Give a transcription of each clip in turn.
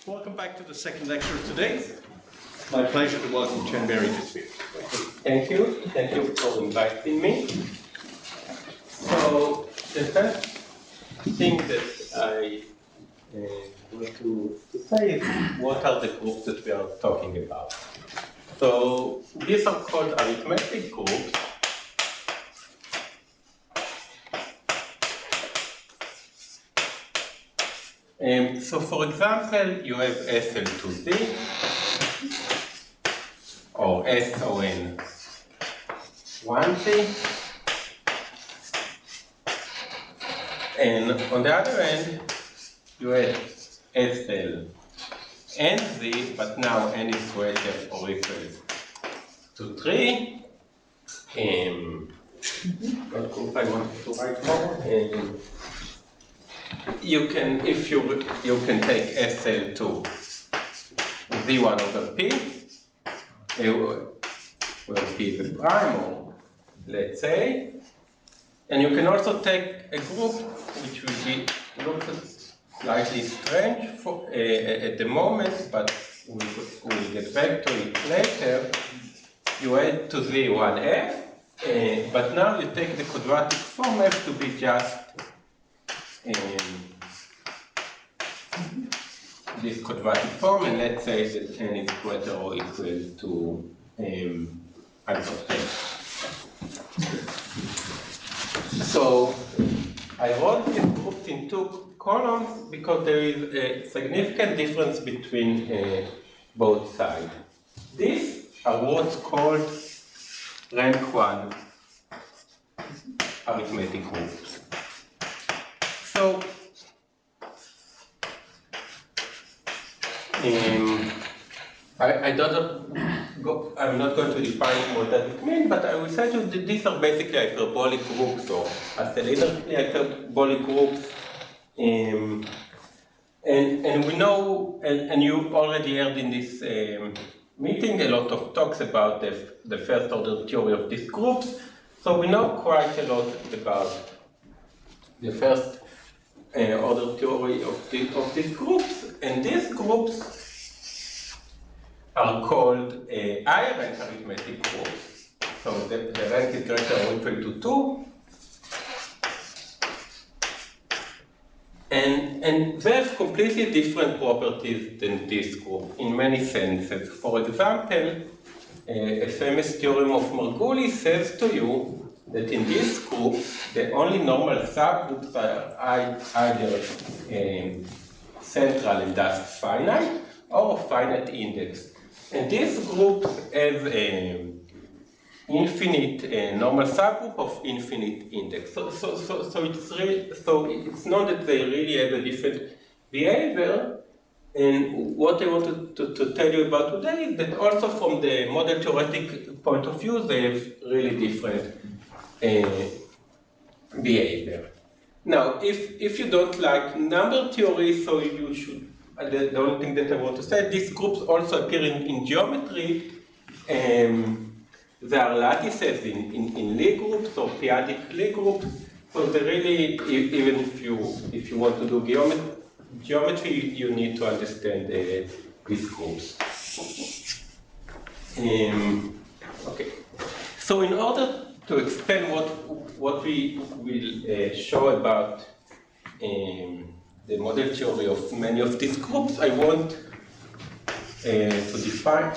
Welcome back to the second lecture today. It's my pleasure to welcome Chen Meiri to speak. Thank you for inviting me. So the first thing that I want to say is what are the groups that we are talking about. So these are called arithmetic groups. So for example, you have SL2Z or SON 1Z, and on the other end, you have SL NZ, but now n is greater or equal to 3. What group I wanted to write more? You can, if you can take SL2 Z1 over P, where P is a prime, or let's say, and you can also take a group which will be looked slightly strange for, at the moment, but we'll get back to it later. You add to Z1F, but now you take the quadratic form F to be just this quadratic form, and let's say that n is greater or equal to alpha 10. So I wrote these groups in two columns because there is a significant difference between both sides. These are what's called rank 1 arithmetic groups. So I'm not going to define what does it mean, but I will say to you that these are basically hyperbolic groups or accelerated hyperbolic groups. And we know, and you already heard in this meeting a lot of talks about the first order theory of these groups. So we know quite a lot about the first order theory of these groups, and these groups are called higher rank arithmetic groups. So the rank is greater or equal to 2. And they have completely different properties than this group in many senses. For example, a famous theorem of Margulis says to you that in this group, the only normal subgroups are either central and thus finite, or finite index. And this group has an infinite normal subgroup of infinite index. So it's not that they really have a different behavior. And what I wanted to tell you about today is that also from the model theoretic point of view, they have really different behavior. Now, if you don't like number theory, so you should, the only thing that I want to say, these groups also appear in geometry. They are lattices in Lie groups or p-adic Lie groups. So they really, even if you want to do geometry, you need to understand these groups. Okay. So in order to explain what we will show about the model theory of many of these groups, I want to define,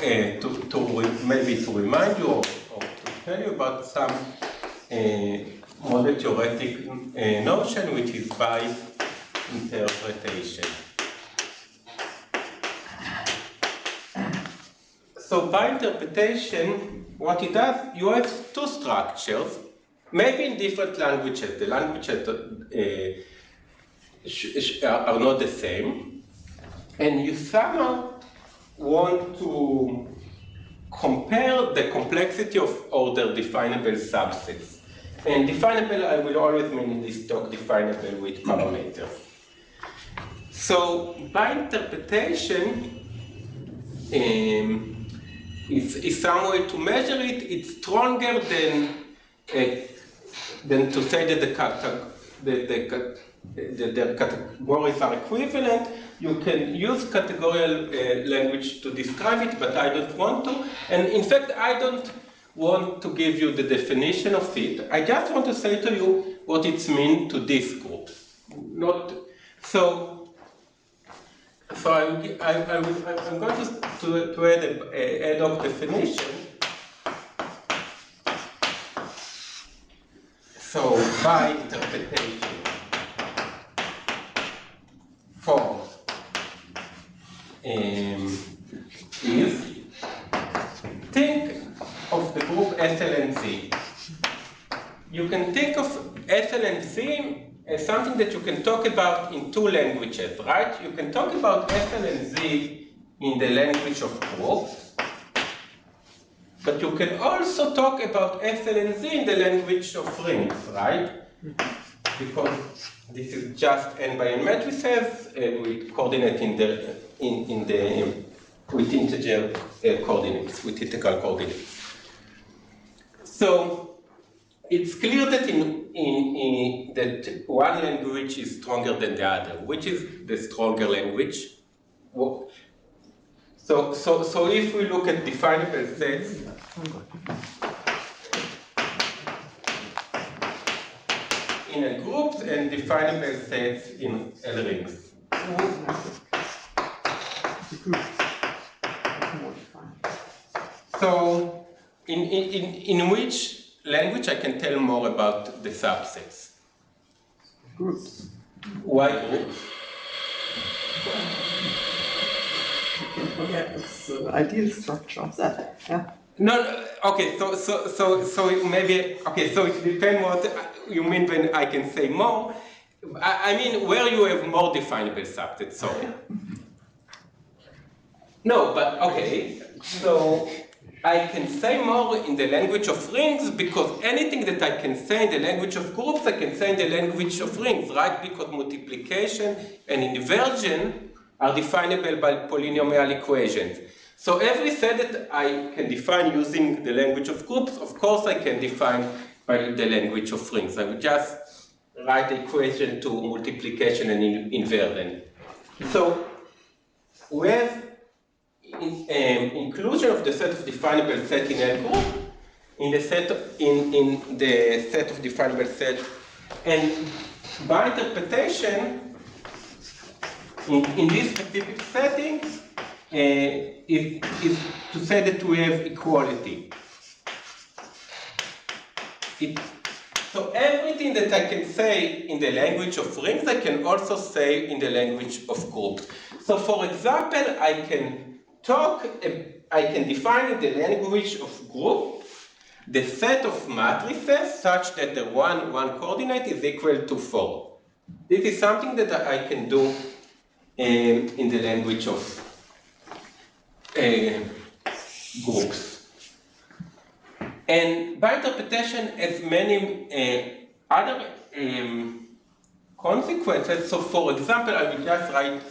maybe to remind you or to tell you about some model theoretic notion, which is by interpretation. So by interpretation, what it does, you have two structures, maybe in different languages. The languages are not the same, and you somehow want to compare the complexity of order definable subsets. And definable, I will always mean in this talk, definable with parameters. So by interpretation, is some way to measure it. It's stronger than to say that the categories are equivalent. You can use categorical language to describe it, but I don't want to. And in fact, I don't want to give you the definition of it. I just want to say to you what it means to this group. Not so. So I'm going to add a ad hoc definition. So by interpretation, for is think of the group SL and Z. You can think of SL and Z as something that you can talk about in two languages, right? You can talk about SL and Z in the language of groups, but you can also talk about SL and Z in the language of rings, right? Because this is just n by n matrices with coordinate with integer coordinates, with integral coordinates. So it's clear that that one language is stronger than the other. Which is the stronger language? So if we look at definable sets, in a group and definable sets in L rings. So in which language I can tell more about the subsets? Groups. Why groups? Yeah, it's the ideal structure of that. Yeah. No, okay, so maybe, okay, so it depends what you mean when I can say more. I mean, where you have more definable subsets, sorry. No, but okay, so I can say more in the language of rings because anything that I can say in the language of groups, I can say in the language of rings, right? Because multiplication and inversion are definable by polynomial equations. So every set that I can define using the language of groups, of course I can define by the language of rings. I would just write the equation to multiplication and inversion. So with inclusion of the set of definable set in L group, in the set of definable set, and by interpretation, in this specific setting, is to say that we have equality. So everything that I can say in the language of rings, I can also say in the language of groups. So for example, I can define in the language of group the set of matrices such that the one coordinate is equal to 4. This is something that I can do in the language of groups. And by interpretation has many other consequences. So for example, I will just write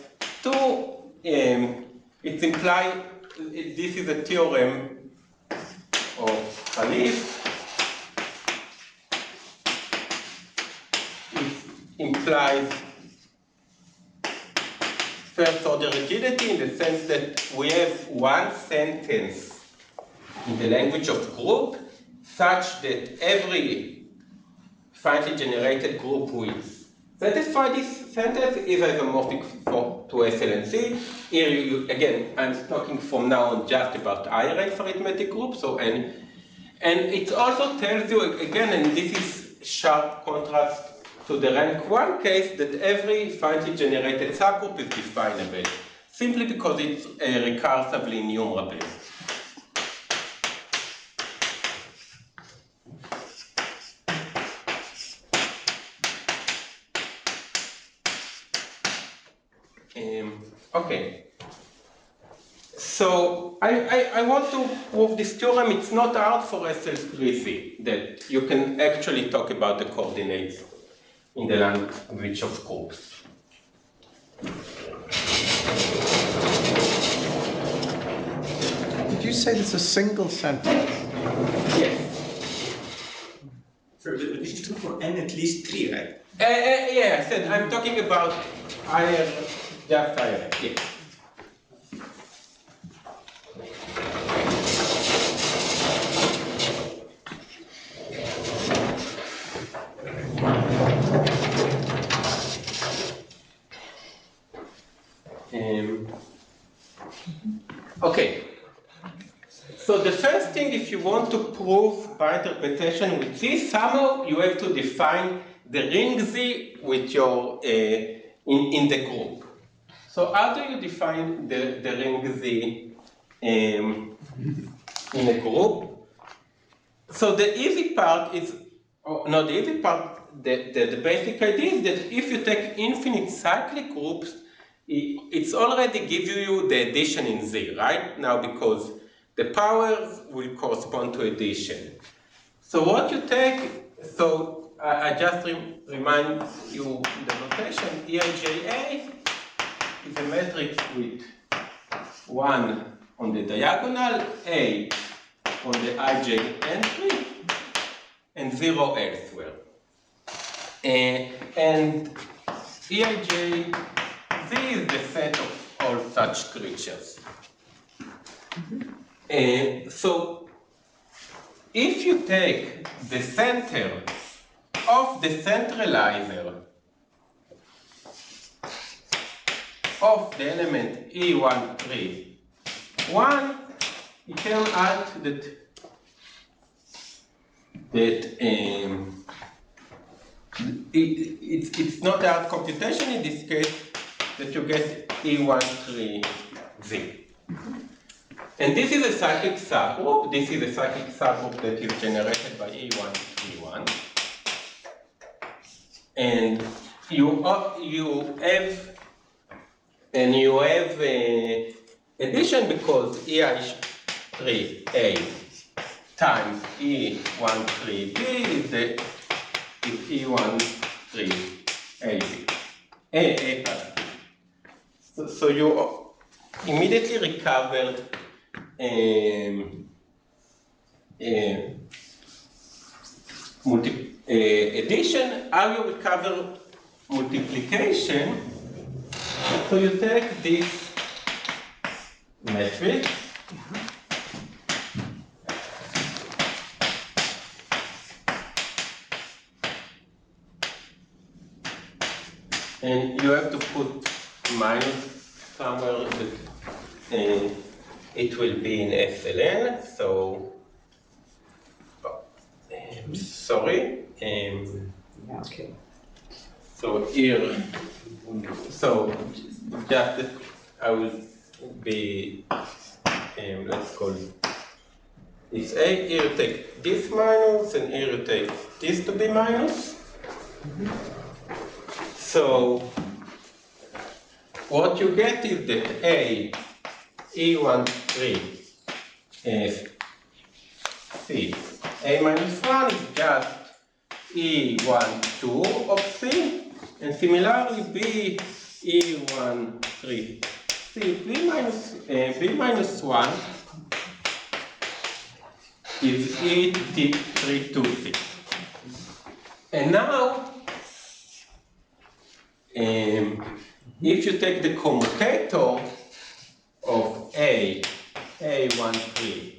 two, it implies, this is a theorem of Khalif. It implies first order rigidity in the sense that we have one sentence in the language of group such that every finitely generated group will satisfy this sentence is isomorphic to SL and Z. Here, again, I'm talking from now on just about high-rank arithmetic groups. So, and it also tells you, again, and this is sharp contrast to the rank 1 case, that every finitely generated subgroup is definable, simply because it's recursively enumerable. Okay, so I want to prove this theorem. It's not hard for SL3Z that you can actually talk about the coordinates in the language of groups. Did you say there's a single sentence? Yes. So this is true for n at least 3, right? Yeah, I said I'm talking about higher Just IRA, yes. Okay. So the first thing, if you want to prove by interpretation with Z, somehow you have to define the ring Z with your in the group. So how do you define the ring Z in a group? So the easy part is, no, the easy part, the basic idea is that if you take infinite cyclic groups, it's already gives you the addition in Z, right? Now, because the powers will correspond to addition. So what you take, so I just remind you the notation, EIJA is a matrix with 1 on the diagonal, A on the ij entry, and 0 elsewhere. And EIJ, Z is the set of all such creatures. So if you take the center of the centralizer of the element E1, 3, 1, it turns out that it's not a hard computation in this case that you get E1, 3, Z. And this is a cyclic subgroup. This is a cyclic subgroup that is generated by E1, 3, 1. And you have addition because EI3A times E13B is E13AB. A plus B. So you immediately recover addition. How you recover multiplication? So you take this matrix, and you have to put minus somewhere that it will be in SLN. So sorry. Yeah, okay. So here, so just I will be, let's call this A. Here you take this minus, and here you take this to be minus. So what you get is that A, E13, C, A minus 1 is just E12 of C, and similarly B, E13, C, B minus 1 is E32C. And now, if you take the commutator of A13,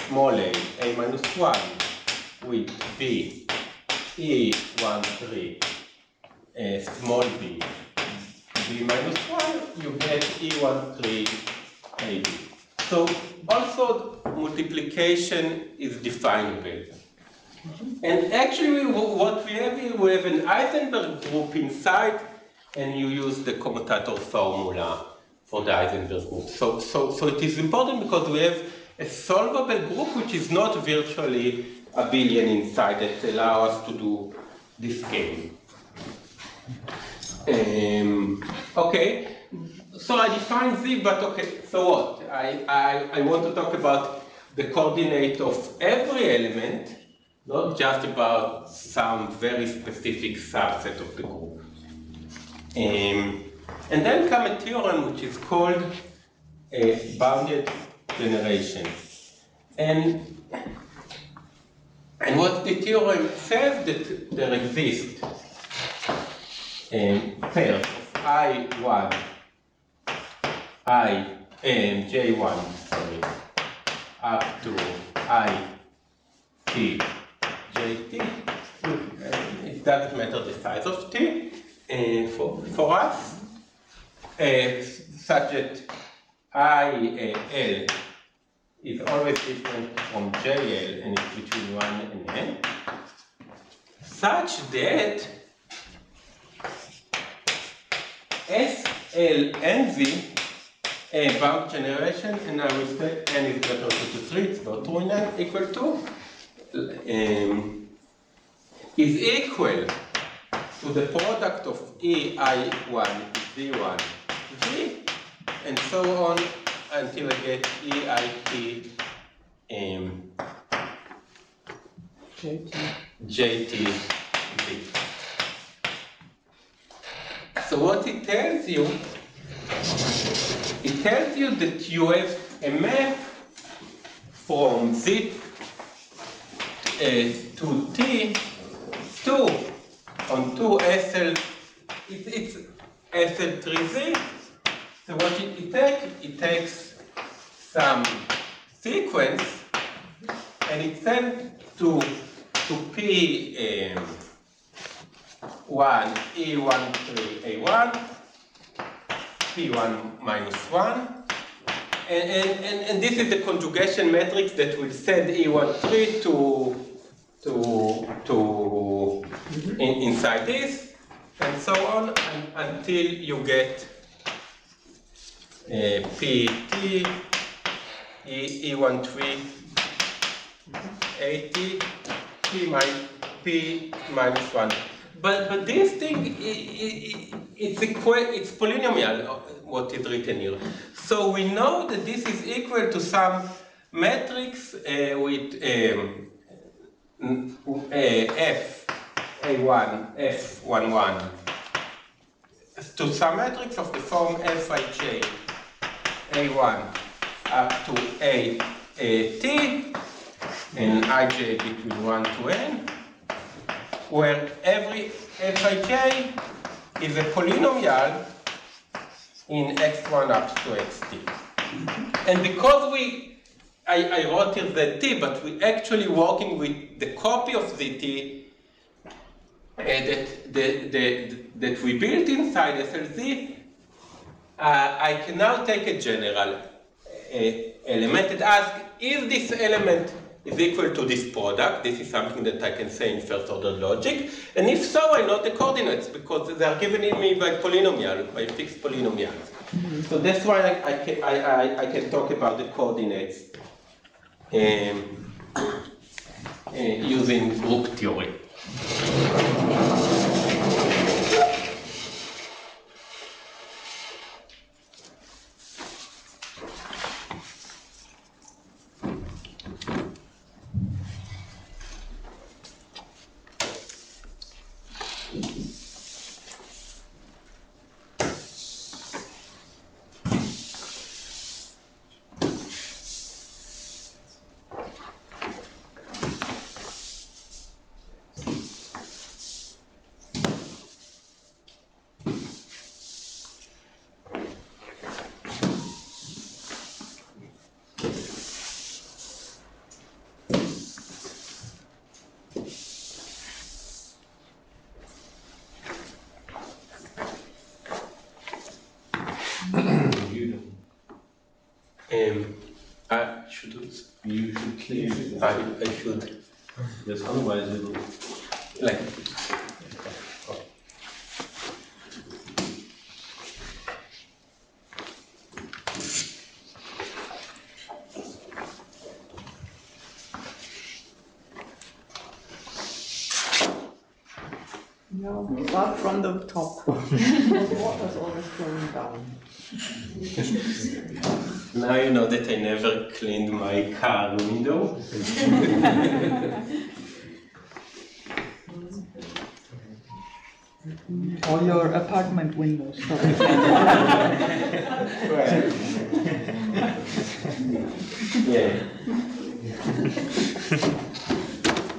small a minus 1, with B, E13, small b, B minus 1, you get E13, AB. So also multiplication is definable. And actually what we have here, we have an Heisenberg group inside, and you use the commutator formula for the Heisenberg group. So it is important because we have a solvable group which is not virtually abelian inside that allow us to do this game. Okay, so I define Z, but okay, so what? I want to talk about the coordinate of every element, not just about some very specific subset of the group. And then come a theorem which is called bounded generation. And what the theorem says that there exist pairs of I1, J1, sorry, up to IT, JT. It doesn't matter the size of T for us, such that IL is always different from JL and it's between 1 and n, such that SL and Z bound generation, and I will say n is greater to 3, it's not true in n, equal to, is equal to the product of EI1, Z1, Z, and so on until I get EIT JT Z. So what it tells you that you have a map from Z to T on 2 SL, it's SL3Z. So what it takes some sequence and it sends to P1, E13A1, P1 minus 1, and this is the conjugation matrix that will send E13 to inside this, and so on until you get PT E13 80 P minus 1. But this thing, it's polynomial, what is written here. So we know that this is equal to some matrix with F, A1, F11, to some matrix of the form Fij, A1 up to AT, and Ij between 1 to n, where every Fij is a polynomial in x1 up to xt. And because I wrote here zt, but we're actually working with the copy of zt that we built inside SLZ, I can now take a general element and ask if this element is equal to this product. This is something that I can say in first order logic. And if so, I know the coordinates because they are given me by polynomial, by fixed polynomials. So that's why I can talk about the coordinates using group theory. You should clear it. I should. Yes, otherwise it will. Like. No, start from the top. The water's always flowing down. Now you know that I never cleaned my car window. Or your apartment windows. Sorry. Well, yeah.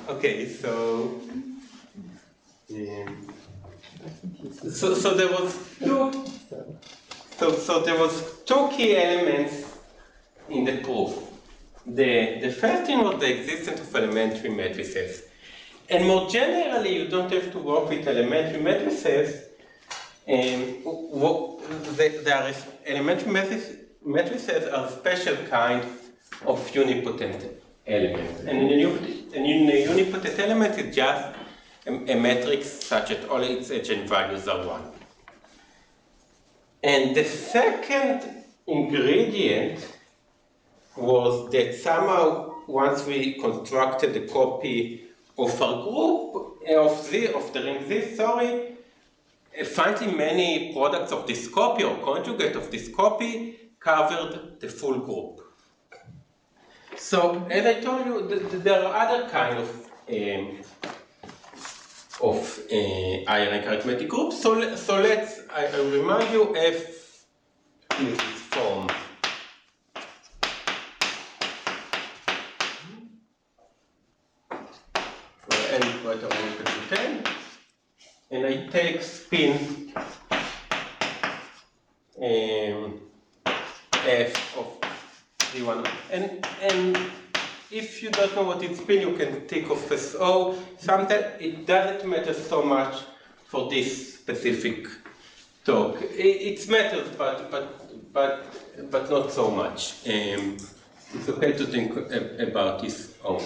Okay, so there was two so there was two key elements in the proof. The first thing was the existence of elementary matrices. And more generally, you don't have to work with elementary matrices. Elementary matrices are special kind of unipotent element. And in a unipotent element, it's just a matrix such that all its eigenvalues are 1. And the second ingredient was that somehow, once we constructed a copy of our group, of the ring Z, finding many products of this copy or conjugate of this copy covered the full group. So, as I told you, there are other kind of higher rank arithmetic groups. So let's, I remind you, F is from n greater than or equal to 10, and I take spin f of d1, and if you don't know what is spin, you can think of as O. Sometimes it doesn't matter so much for this specific talk. It matters, but not so much. It's okay to think about this O.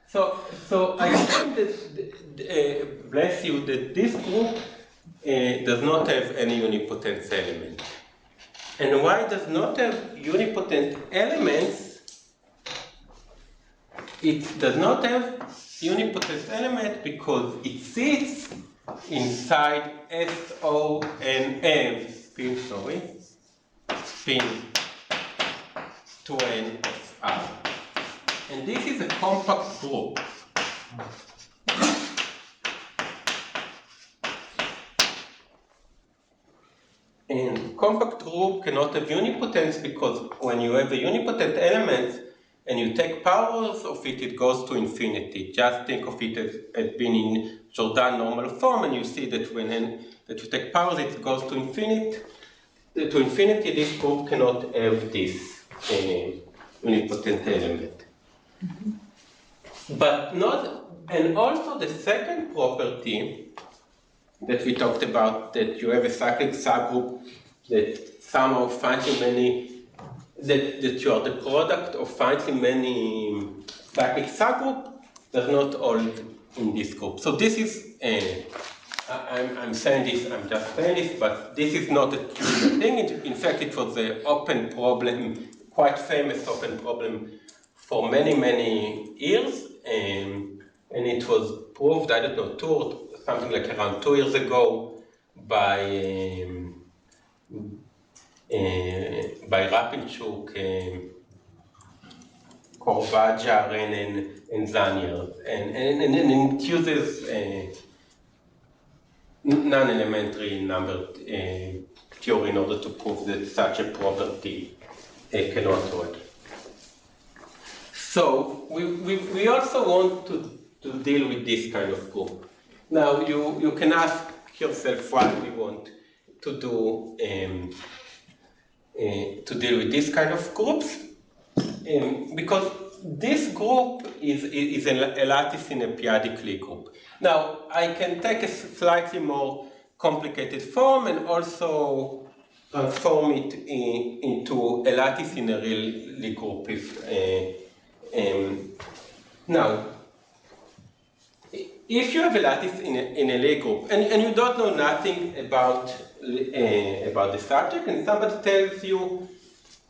So I think that, bless you, that this group does not have any unipotent element. And why it does not have unipotent elements? It does not have unipotent element because it sits inside spin 2n of R. And this is a compact group. And compact group cannot have unipotence because when you have a unipotent element and you take powers of it, it goes to infinity. Just think of it as being in Jordan normal form, and you see that when that you take powers, it goes to infinity. This group cannot have this unipotent element. But not, and also the second property that we talked about, that you have a cyclic subgroup that somehow finds many, that you are the product of finding many cyclic subgroup, does not hold in this group. So this is, I'm saying this, I'm just saying this, but this is not a trivial thing. In fact, it was an open problem, quite famous open problem for many, many years, and it was proved, I don't know, something like around 2 years ago by Rapinchuk, Korvaja, Ren, and Zanier, and it uses non-elementary number theory in order to prove that such a property cannot hold. So we also want to deal with this kind of group. Now you can ask yourself why we want to do to deal with this kind of groups, because this group is a lattice in a periodic Lie group. Now I can take a slightly more complicated form and also transform it into a lattice in a real Lie group. Now, if you have a lattice in a Lie group and you don't know nothing about the subject, and somebody tells you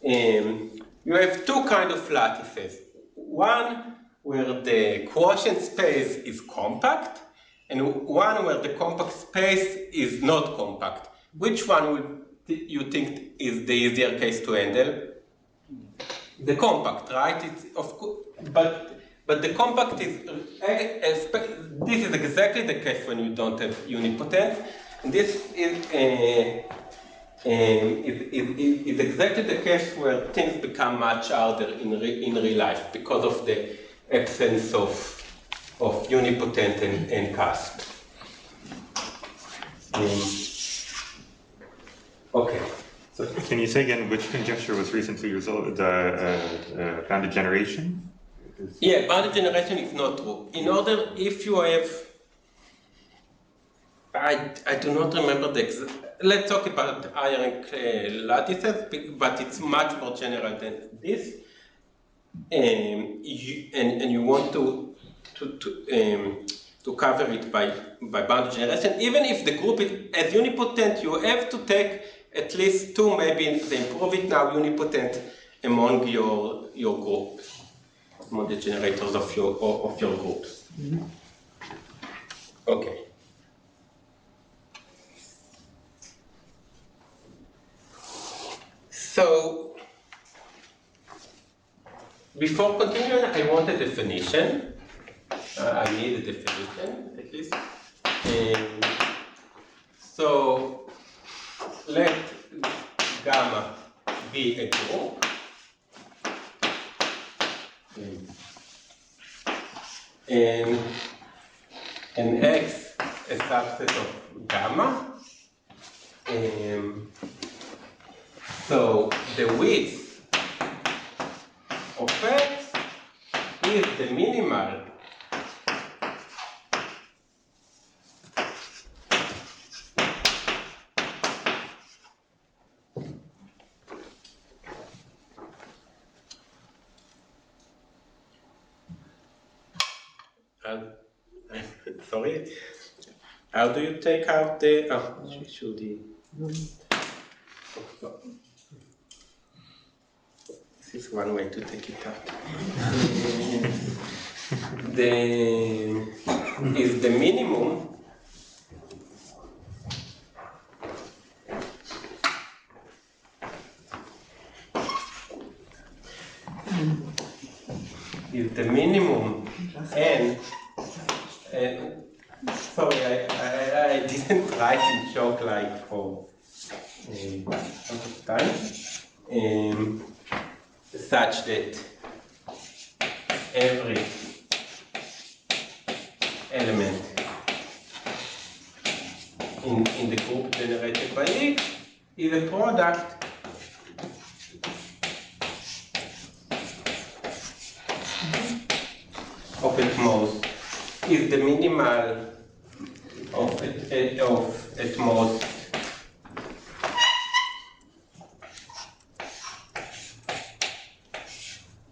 you have two kinds of lattices. One where the quotient space is compact, and one where the compact space is not compact. Which one would you think is the easier case to handle? The compact, right? It's of course, but the compact is this is exactly the case when you don't have unipotence. And this is exactly the case where things become much harder in real life because of the absence of unipotent and cusp. Okay, So can you say again which conjecture was recently resolved, the bounded generation? Yeah, bounded generation is not true. In order, if you have, I do not remember the exact, let's talk about iron lattices, but it's much more general than this. And you want to cover it by bounded generation. Even if the group is as unipotent, you have to take at least two, maybe they improve it now, unipotent among your group, among the generators of your groups. Mm-hmm. Okay. So before continuing, I want a definition. I need a definition, at least. So let gamma be a group. And X a subset of gamma. So the width of X is the minimal sorry, how do you take out the, this is one way to take it out. Is the minimum n, sorry, I didn't write in chalk like for a lot of time, such that every element in the group generated by X is a product of at most, is the minimal of at most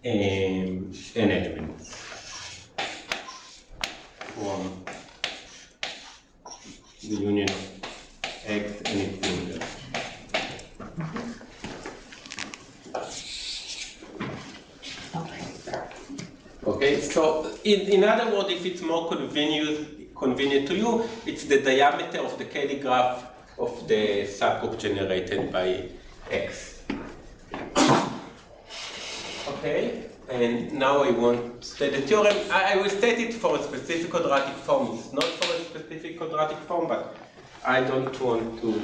an element from the union of X and its inverse. Okay, so in other words, if it's more convenient to you, it's the diameter of the Kelly graph of the subgroup generated by X. Okay, and now I want to state the theorem. I will state it for a specific quadratic form. It's not for a specific quadratic form, but I don't want to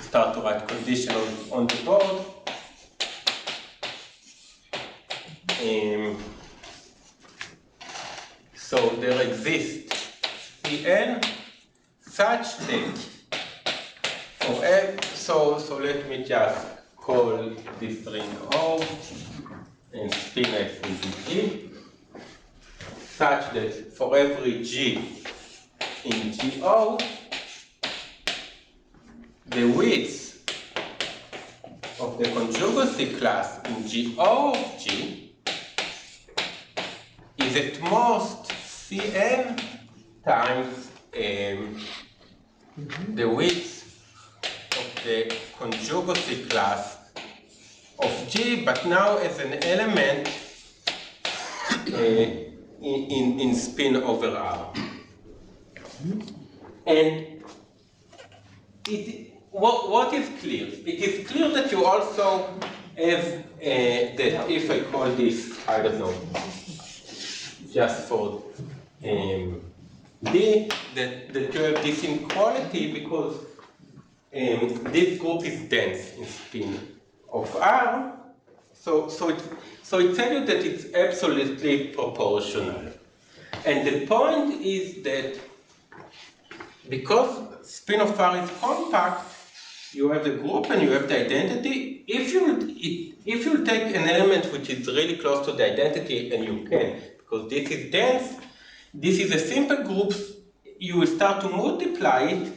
start to write condition on the board. So there exists Cn such that for F, so let me just call this ring O and spin F with G, such that for every G in GO, the width of the conjugacy class in GO of G is at most Cn times the width of the conjugacy class of G, but now as an element in spin over R. And what is clear? It is clear that you also have that if I call this, I don't know, just for D, that you have this inequality because this group is dense in spin of R, so it tells you that it's absolutely proportional. And the point is that because spin of R is compact, you have the group and you have the identity. If you take an element which is really close to the identity, and you can, because this is dense, this is a simple group, you will start to multiply it.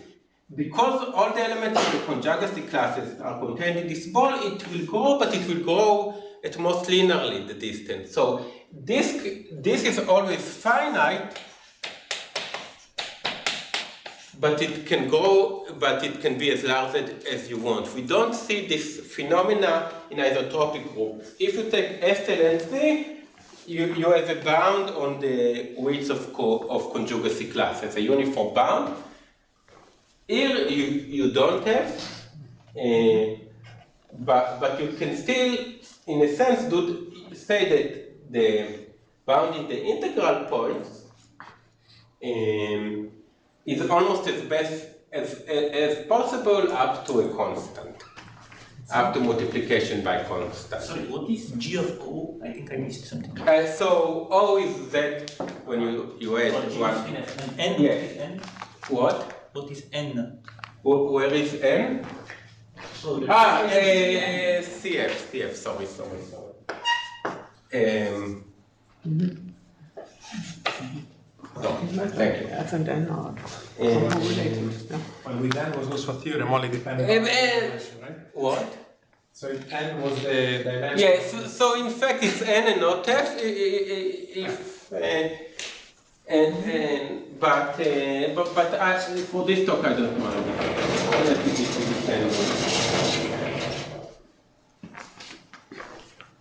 Because all the elements of the conjugacy classes are contained in this ball, it will grow, but it will grow at most linearly, the distance. So this is always finite, but it can grow, but it can be as large as you want. We don't see this phenomena in isotropic groups. If you take SLNC, you have a bound on the weights of conjugacy classes, a uniform bound. Here you don't have, but you can still, in a sense, say that the bound in the integral points is almost as best as possible up to a constant, up to multiplication by constant. Sorry, what is G of O? I think I missed something. So O is Z when you add one. And N? Yes. What is N? What? What is N? Where is N? So CF, sorry. No, thank you. F and N are somehow related. Yeah. Well, with N was also a theorem only depending on the dimension, right? What? So if N was the dimension. Yes, so in fact it's N and not F. But actually for this talk I don't mind. Let me give you the N.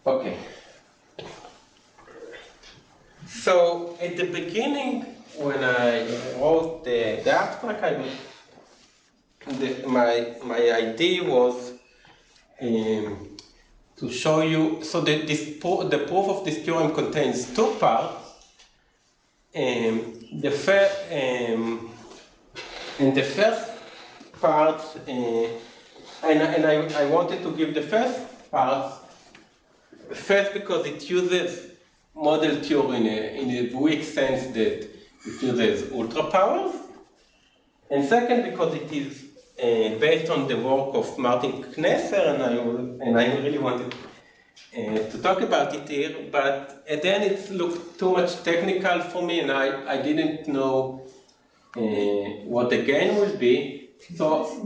Okay. So at the beginning, when I wrote the abstract, my idea was to show you. So the proof of this theorem contains two parts. The first part, and I wanted to give the first part first because it uses model theory in a weak sense that it uses ultra powers, and second because it is based on the work of Martin Knesser, and I really wanted to talk about it here, but then it looked too much technical for me, and I didn't know what the gain would be. So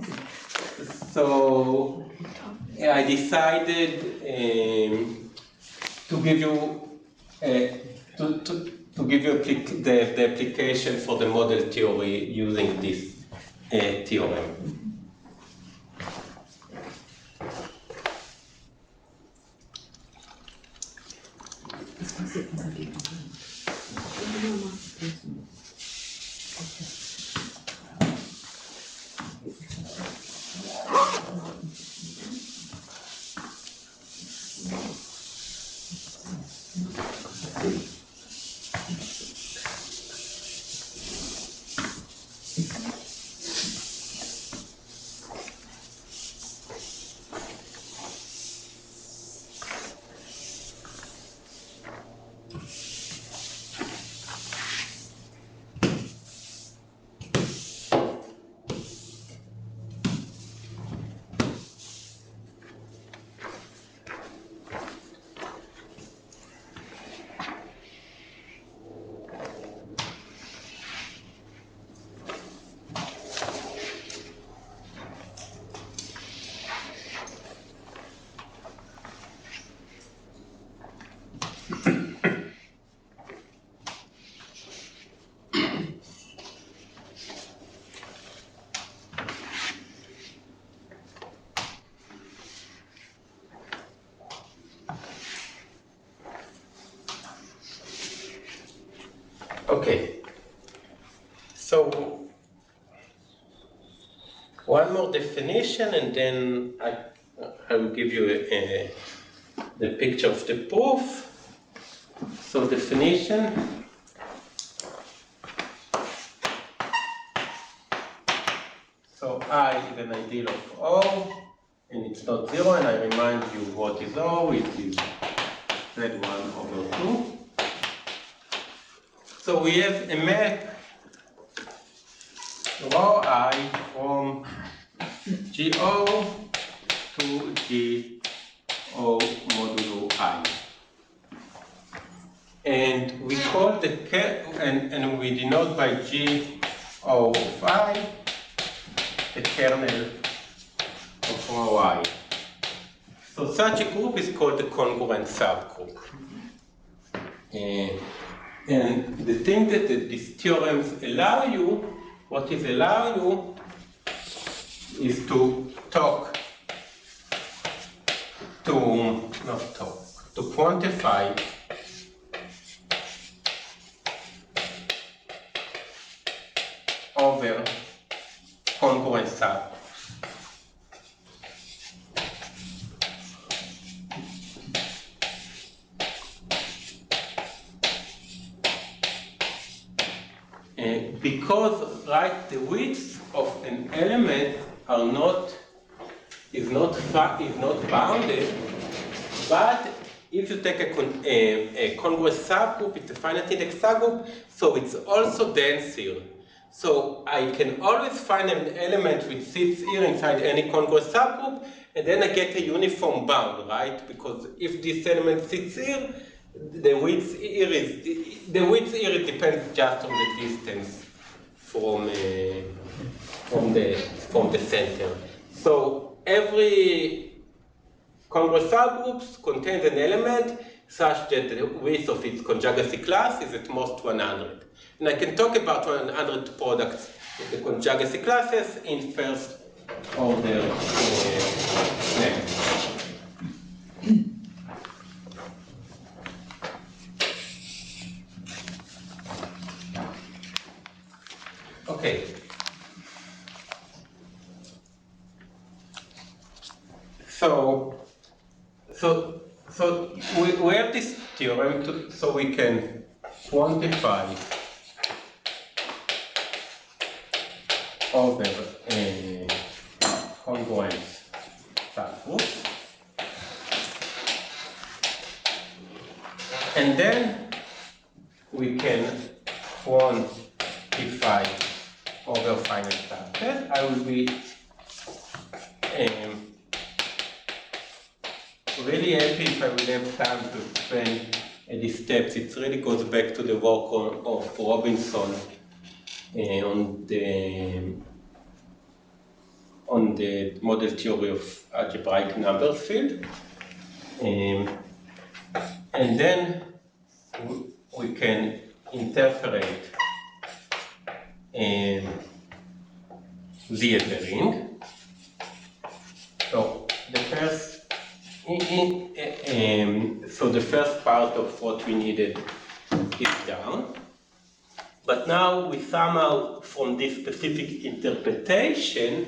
I decided to give you the application for the model theory using this theorem. Okay, so one more definition, and then I will give you the picture of the proof. So definition. So I is an ideal of O, and it's not zero, and I remind you what is O, it is Z1 over 2. So we have a map rho I from GO to GO modulo I. And we call the and we denote by G of I the kernel of rho I. So such a group is called the congruent subgroup. And the thing that these theorems allow you, what is allow you, is to to quantify over congruent subgroups. Because, right, the width of an element is not bounded, but if you take a congruent subgroup, it's a finite index subgroup, so it's also denser. So I can always find an element which sits here inside any congruent subgroup, and then I get a uniform bound, right? Because if this element sits here, the width here depends just on the distance from the center. So every congruent subgroup contains an element such that the width of its conjugacy class is at most 100. And I can talk about 100 products of the conjugacy classes in first order next. Okay. So we have this theorem so we can quantify over a congruent subgroup, and then we can quantify over finite subset. I will be really happy if I will have time to explain these steps. It really goes back to the work of Robinson on the model theory of algebraic number field. And then we can interpolate the ring. So the first part of what we needed is done. But now we somehow, from this specific interpretation,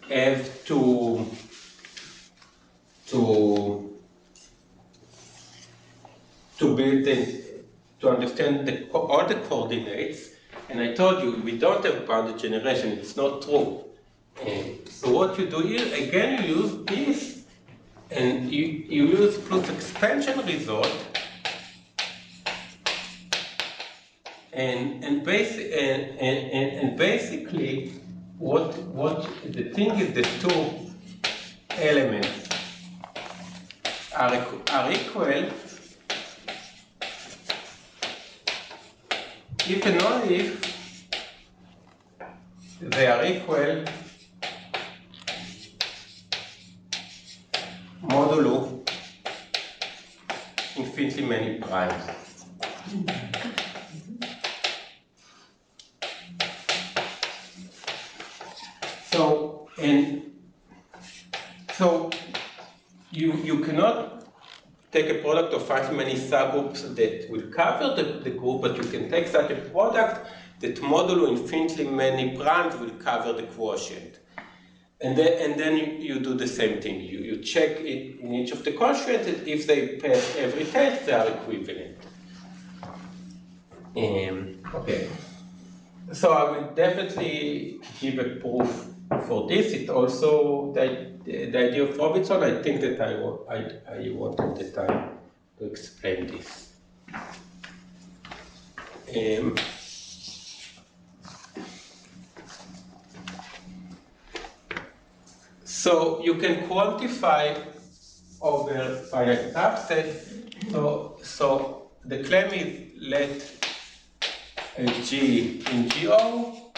have to build to understand all the coordinates. And I told you we don't have bounded generation. It's not true. So what you do here, again, you use this, and you use plus expansion result, and basically, what the thing is, the two elements are equal if and only if they are equal modulo infinitely many primes. So you cannot take a product of finitely many subgroups that will cover the group, but you can take such a product that modulo infinitely many primes will cover the quotient. And then you do the same thing. You check it in each of the quotients, and if they pass every test, they are equivalent. Okay. So I will definitely give a proof for this. It's also the idea of Robinson. I think that I wanted the time to explain this. So you can quantify over finite subset. So the claim is let G in GO,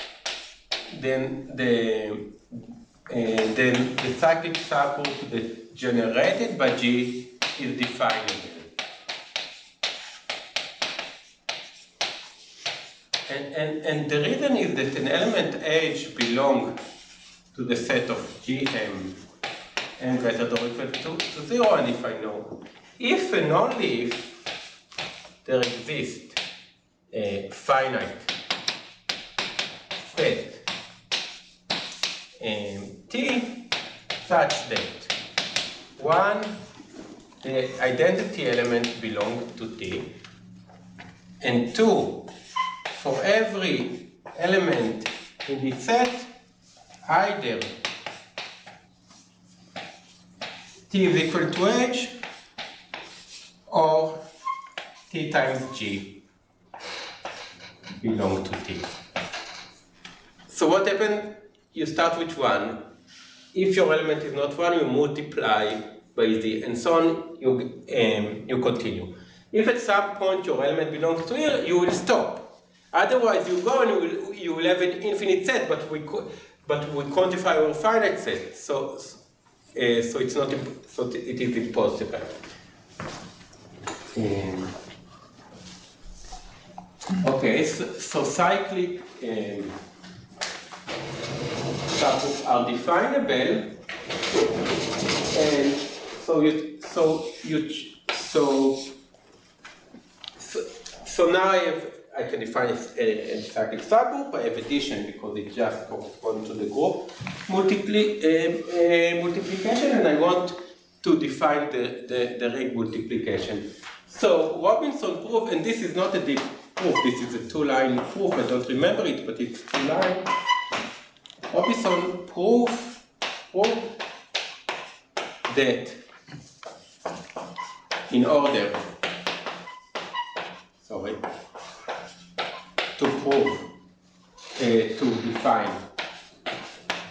then the cyclic subgroup that generated by G is definable. And the reason is that an element H belongs to the set of Gm n greater than or equal to 0, and if I know, if and only if there exists a finite set T such that 1, the identity element belongs to T, and 2, for every element in the set, either T is equal to H or T times G belong to T. So what happens? You start with 1. If your element is not 1, you multiply by Z, and so on, you continue. If at some point your element belongs to here, you will stop. Otherwise, you go and you will have an infinite set, but we quantify our finite set. So it's not. So it is impossible. Okay. So cyclic subgroups are definable, and so now I can define a cyclic subgroup. I have addition because it just corresponds to the group multiplication, and I want to define the ring multiplication. So Robinson proof, and this is not a deep proof, this is a 2-line proof, I don't remember it, but it's 2-line. Robinson proof that in order, to prove, to define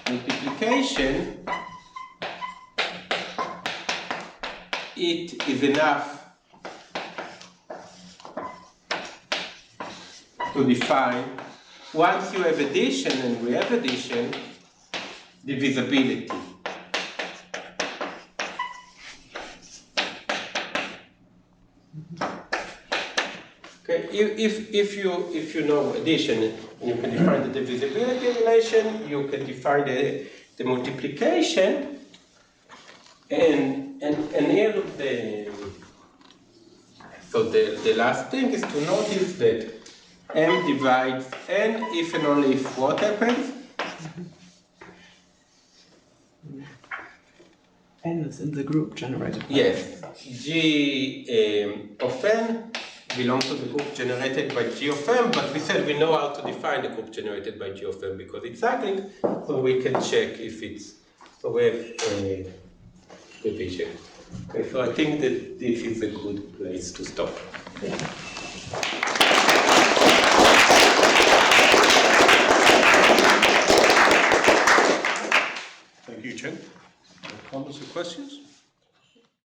multiplication, it is enough to define, once you have addition, and we have addition, divisibility. Okay, if you know addition, you can define the divisibility relation, you can define the multiplication, and here the last thing is to notice that M divides N if and only if what happens? N is in the group generated. Yes, G of N belongs to the group generated by G of M, but we said we know how to define the group generated by G of M because it's cyclic, so we can check if it's, so we have a division. Okay, so I think that this is a good place to stop.